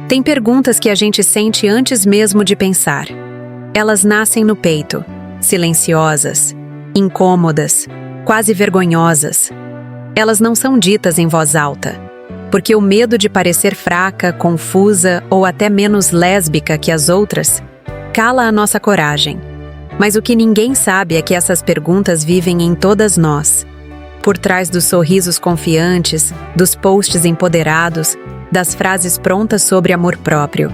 Tem perguntas que a gente sente antes mesmo de pensar. Elas nascem no peito, silenciosas, incômodas, quase vergonhosas. Elas não são ditas em voz alta, porque o medo de parecer fraca, confusa ou até menos lésbica que as outras cala a nossa coragem. Mas o que ninguém sabe é que essas perguntas vivem em todas nós. Por trás dos sorrisos confiantes, dos posts empoderados, das frases prontas sobre amor próprio.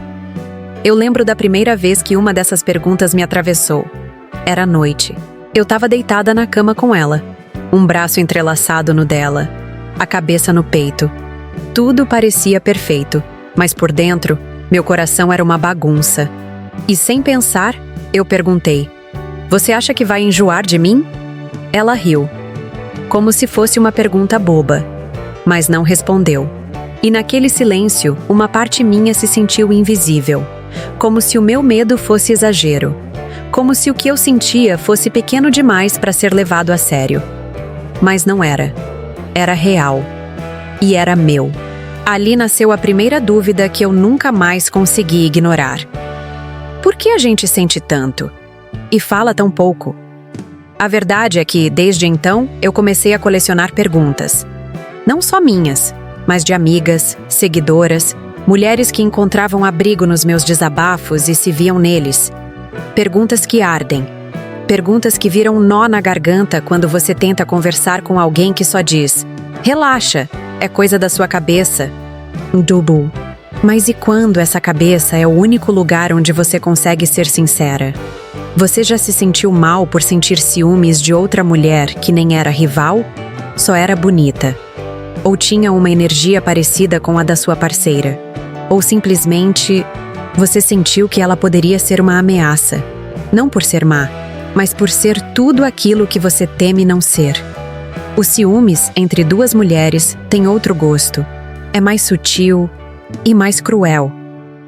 Eu lembro da primeira vez que uma dessas perguntas me atravessou. Era noite. Eu estava deitada na cama com ela, um braço entrelaçado no dela, a cabeça no peito. Tudo parecia perfeito, mas por dentro, meu coração era uma bagunça. E sem pensar, eu perguntei: "Você acha que vai enjoar de mim?" Ela riu, como se fosse uma pergunta boba, mas não respondeu. E naquele silêncio, uma parte minha se sentiu invisível, como se o meu medo fosse exagero, como se o que eu sentia fosse pequeno demais para ser levado a sério. Mas não era. Era real. E era meu. Ali nasceu a primeira dúvida que eu nunca mais consegui ignorar. Por que a gente sente tanto? E fala tão pouco? A verdade é que, desde então, eu comecei a colecionar perguntas. Não só minhas, mas de amigas, seguidoras, mulheres que encontravam abrigo nos meus desabafos e se viam neles. Perguntas que ardem. Perguntas que viram um nó na garganta quando você tenta conversar com alguém que só diz: "Relaxa, é coisa da sua cabeça." Dubu. Mas e quando essa cabeça é o único lugar onde você consegue ser sincera? Você já se sentiu mal por sentir ciúmes de outra mulher que nem era rival? Só era bonita. Ou tinha uma energia parecida com a da sua parceira. Ou simplesmente, você sentiu que ela poderia ser uma ameaça. Não por ser má, mas por ser tudo aquilo que você teme não ser. Os ciúmes entre duas mulheres tem outro gosto. É mais sutil e mais cruel.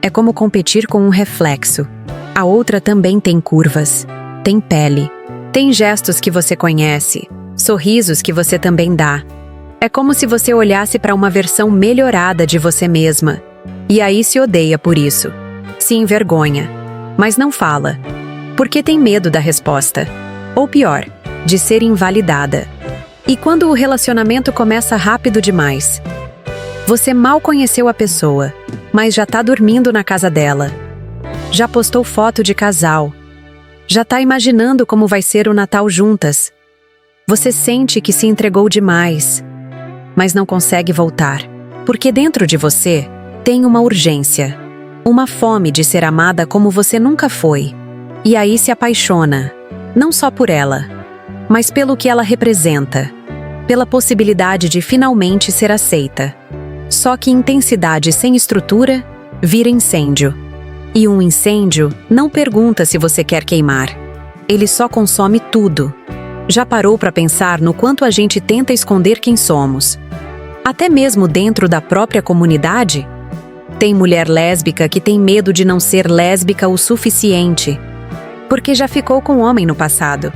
É como competir com um reflexo. A outra também tem curvas, tem pele, tem gestos que você conhece, sorrisos que você também dá. É como se você olhasse para uma versão melhorada de você mesma. E aí se odeia por isso. Se envergonha. Mas não fala. Porque tem medo da resposta. Ou pior, de ser invalidada. E quando o relacionamento começa rápido demais? Você mal conheceu a pessoa, mas já tá dormindo na casa dela. Já postou foto de casal. Já tá imaginando como vai ser o Natal juntas. Você sente que se entregou demais, mas não consegue voltar. Porque dentro de você tem uma urgência, uma fome de ser amada como você nunca foi. E aí se apaixona, não só por ela, mas pelo que ela representa, pela possibilidade de finalmente ser aceita. Só que intensidade sem estrutura vira incêndio. E um incêndio não pergunta se você quer queimar. Ele só consome tudo. Já parou para pensar no quanto a gente tenta esconder quem somos? Até mesmo dentro da própria comunidade? Tem mulher lésbica que tem medo de não ser lésbica o suficiente. Porque já ficou com homem no passado.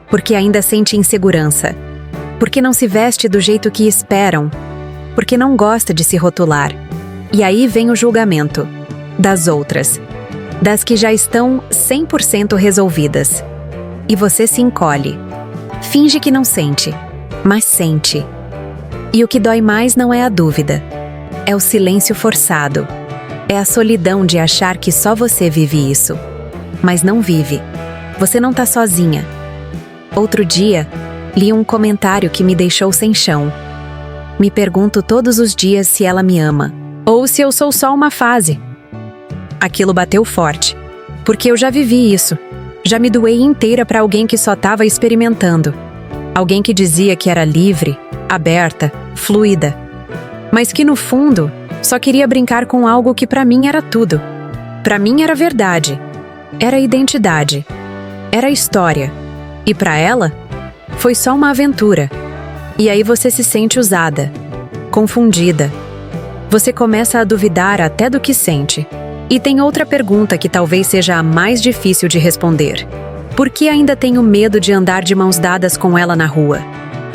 Porque ainda sente insegurança. Porque não se veste do jeito que esperam. Porque não gosta de se rotular. E aí vem o julgamento. Das outras. Das que já estão 100% resolvidas. E você se encolhe. Finge que não sente. Mas sente. E o que dói mais não é a dúvida. É o silêncio forçado. É a solidão de achar que só você vive isso. Mas não vive. Você não tá sozinha. Outro dia, li um comentário que me deixou sem chão. Me pergunto todos os dias se ela me ama. Ou se eu sou só uma fase. Aquilo bateu forte. Porque eu já vivi isso. Já me doei inteira para alguém que só estava experimentando. Alguém que dizia que era livre, aberta, fluida. Mas que no fundo, só queria brincar com algo que para mim era tudo. Para mim era verdade. Era identidade. Era história. E para ela, foi só uma aventura. E aí você se sente usada, confundida. Você começa a duvidar até do que sente. E tem outra pergunta que talvez seja a mais difícil de responder. Por que ainda tenho medo de andar de mãos dadas com ela na rua?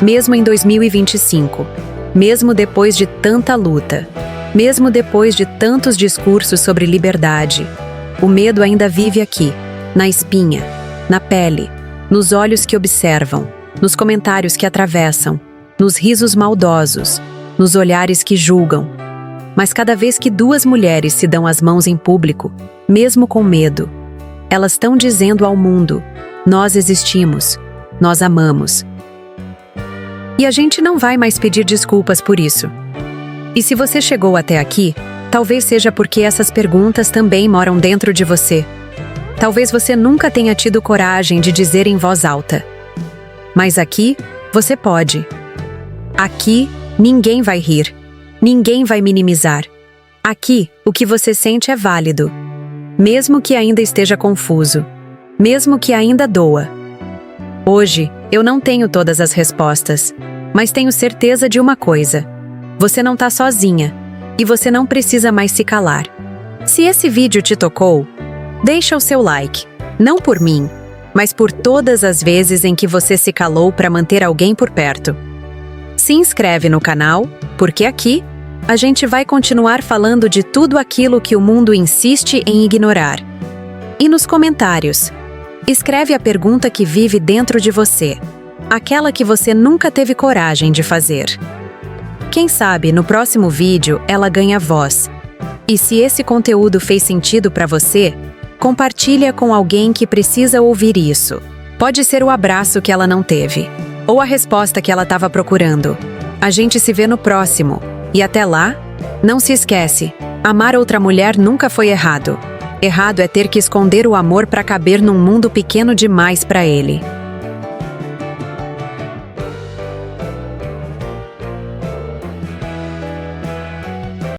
Mesmo em 2025. Mesmo depois de tanta luta. Mesmo depois de tantos discursos sobre liberdade, o medo ainda vive aqui, na espinha, na pele, nos olhos que observam, nos comentários que atravessam, nos risos maldosos, nos olhares que julgam. Mas cada vez que duas mulheres se dão as mãos em público, mesmo com medo, elas estão dizendo ao mundo: nós existimos, nós amamos. E a gente não vai mais pedir desculpas por isso. E se você chegou até aqui, talvez seja porque essas perguntas também moram dentro de você. Talvez você nunca tenha tido coragem de dizer em voz alta. Mas aqui, você pode. Aqui, ninguém vai rir. Ninguém vai minimizar. Aqui, o que você sente é válido. Mesmo que ainda esteja confuso. Mesmo que ainda doa. Hoje, eu não tenho todas as respostas, mas tenho certeza de uma coisa. Você não está sozinha, e você não precisa mais se calar. Se esse vídeo te tocou, deixa o seu like, não por mim, mas por todas as vezes em que você se calou para manter alguém por perto. Se inscreve no canal, porque aqui, a gente vai continuar falando de tudo aquilo que o mundo insiste em ignorar. E nos comentários, escreve a pergunta que vive dentro de você, aquela que você nunca teve coragem de fazer. Quem sabe, no próximo vídeo, ela ganha voz. E se esse conteúdo fez sentido para você, compartilha com alguém que precisa ouvir isso. Pode ser o abraço que ela não teve, ou a resposta que ela estava procurando. A gente se vê no próximo. E até lá, não se esquece, amar outra mulher nunca foi errado. Errado é ter que esconder o amor para caber num mundo pequeno demais para ele.